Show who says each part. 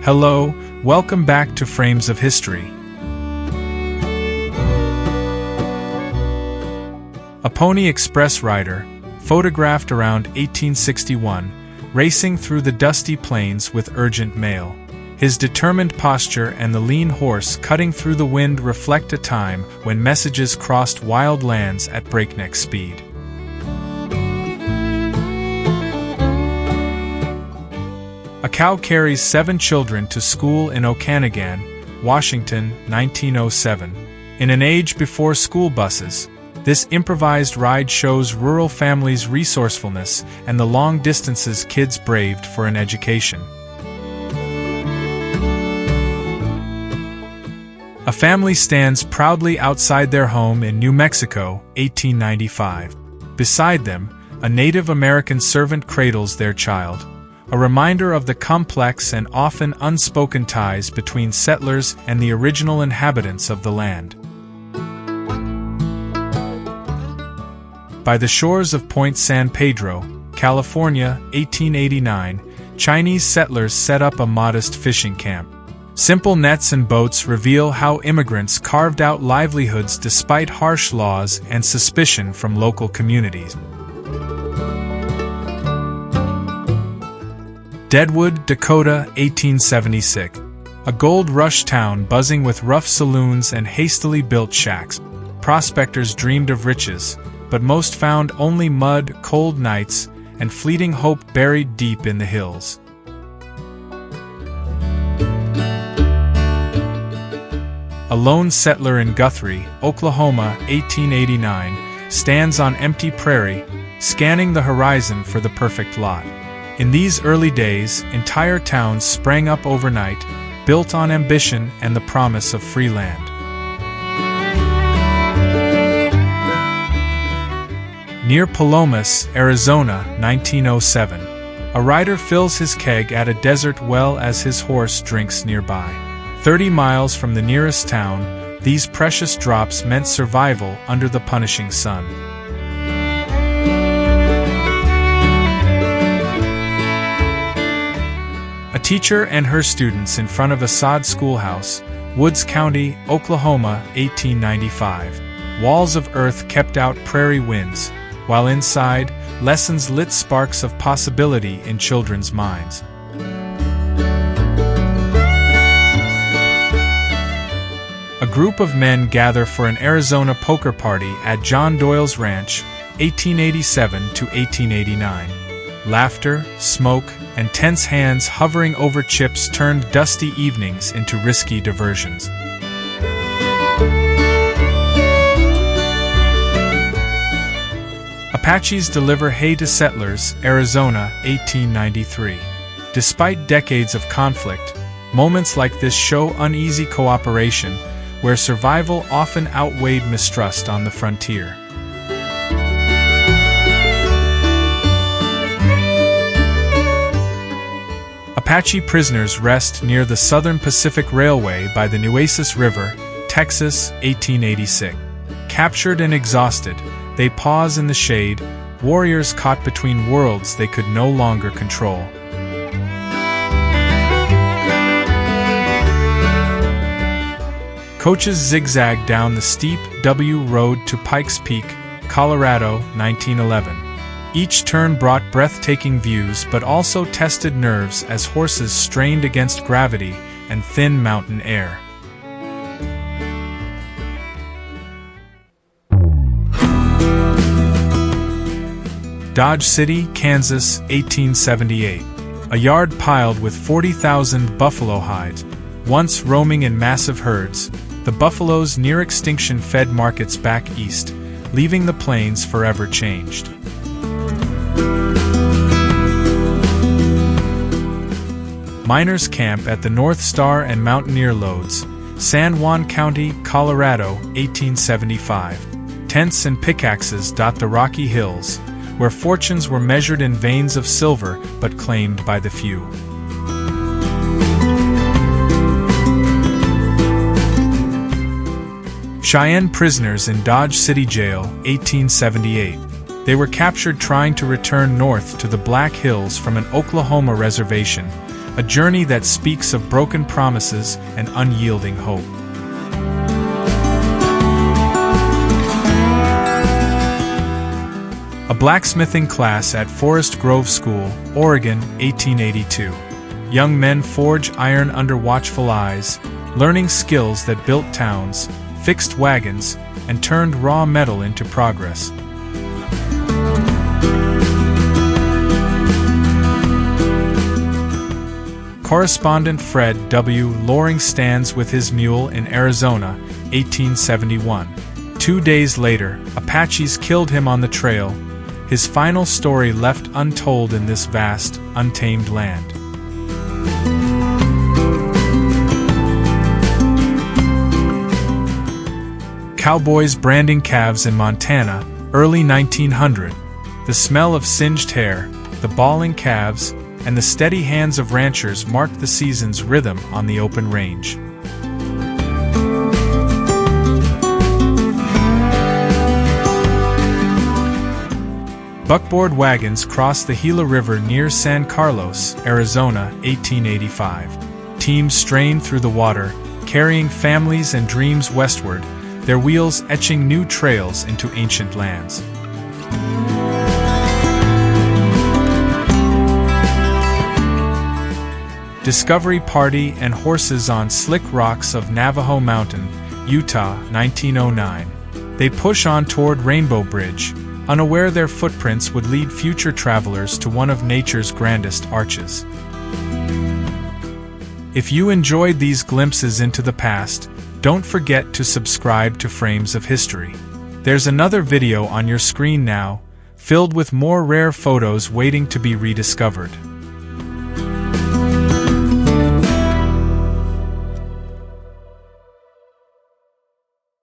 Speaker 1: Hello, welcome back to Frames of History. A Pony Express rider, photographed around 1861, racing through the dusty plains with urgent mail. His determined posture and the lean horse cutting through the wind reflect a time when messages crossed wild lands at breakneck speed. A cow carries 7 children to school in Okanogan, Washington, 1907. In an age before school buses, this improvised ride shows rural families' resourcefulness and the long distances kids braved for an education. A family stands proudly outside their home in New Mexico, 1895. Beside them, a Native American servant cradles their child, a reminder of the complex and often unspoken ties between settlers and the original inhabitants of the land. By the shores of Point San Pedro, California, 1889, Chinese settlers set up a modest fishing camp. Simple nets and boats reveal how immigrants carved out livelihoods despite harsh laws and suspicion from local communities. Deadwood, Dakota, 1876. A gold rush town buzzing with rough saloons and hastily built shacks. Prospectors dreamed of riches, but most found only mud, cold nights, and fleeting hope buried deep in the hills. A lone settler in Guthrie, Oklahoma, 1889, stands on empty prairie, scanning the horizon for the perfect lot. In these early days, entire towns sprang up overnight, built on ambition and the promise of free land. Near Palomas, Arizona, 1907, a rider fills his keg at a desert well as his horse drinks nearby. 30 miles from the nearest town, these precious drops meant survival under the punishing sun. A teacher and her students in front of a sod schoolhouse, Woods County, Oklahoma, 1895. Walls of earth kept out prairie winds, while inside, lessons lit sparks of possibility in children's minds. A group of men gather for an Arizona poker party at John Doyle's ranch, 1887 to 1889. Laughter, smoke, and tense hands hovering over chips turned dusty evenings into risky diversions. Apaches deliver hay to settlers, Arizona, 1893. Despite decades of conflict, moments like this show uneasy cooperation, where survival often outweighed mistrust on the frontier. Apache prisoners rest near the Southern Pacific Railway by the Nueces River, Texas, 1886. Captured and exhausted, they pause in the shade, warriors caught between worlds they could no longer control. Coaches zigzag down the steep W road to Pike's Peak, Colorado, 1911. Each turn brought breathtaking views but also tested nerves as horses strained against gravity and thin mountain air. Dodge City, Kansas, 1878. A yard piled with 40,000 buffalo hides. Once roaming in massive herds, the buffaloes near extinction fed markets back east, leaving the plains forever changed. Miners camp at the North Star and Mountaineer lodes, San Juan County, Colorado, 1875. Tents and pickaxes dot the rocky hills, where fortunes were measured in veins of silver but claimed by the few. Cheyenne prisoners in Dodge City Jail, 1878. They were captured trying to return north to the Black Hills from an Oklahoma reservation, a journey that speaks of broken promises and unyielding hope. A blacksmithing class at Forest Grove School, Oregon, 1882. Young men forge iron under watchful eyes, learning skills that built towns, fixed wagons, and turned raw metal into progress. Correspondent Fred W. Loring stands with his mule in Arizona, 1871. 2 days later, Apaches killed him on the trail, his final story left untold in this vast, untamed land. Cowboys branding calves in Montana, early 1900. The smell of singed hair, the bawling calves, and the steady hands of ranchers marked the season's rhythm on the open range. Buckboard wagons crossed the Gila River near San Carlos, Arizona, 1885. Teams strained through the water, carrying families and dreams westward, their wheels etching new trails into ancient lands. Discovery Party and horses on slick rocks of Navajo Mountain, Utah, 1909. They push on toward Rainbow Bridge, unaware their footprints would lead future travelers to one of nature's grandest arches. If you enjoyed these glimpses into the past, don't forget to subscribe to Frames of History. There's another video on your screen now, filled with more rare photos waiting to be rediscovered.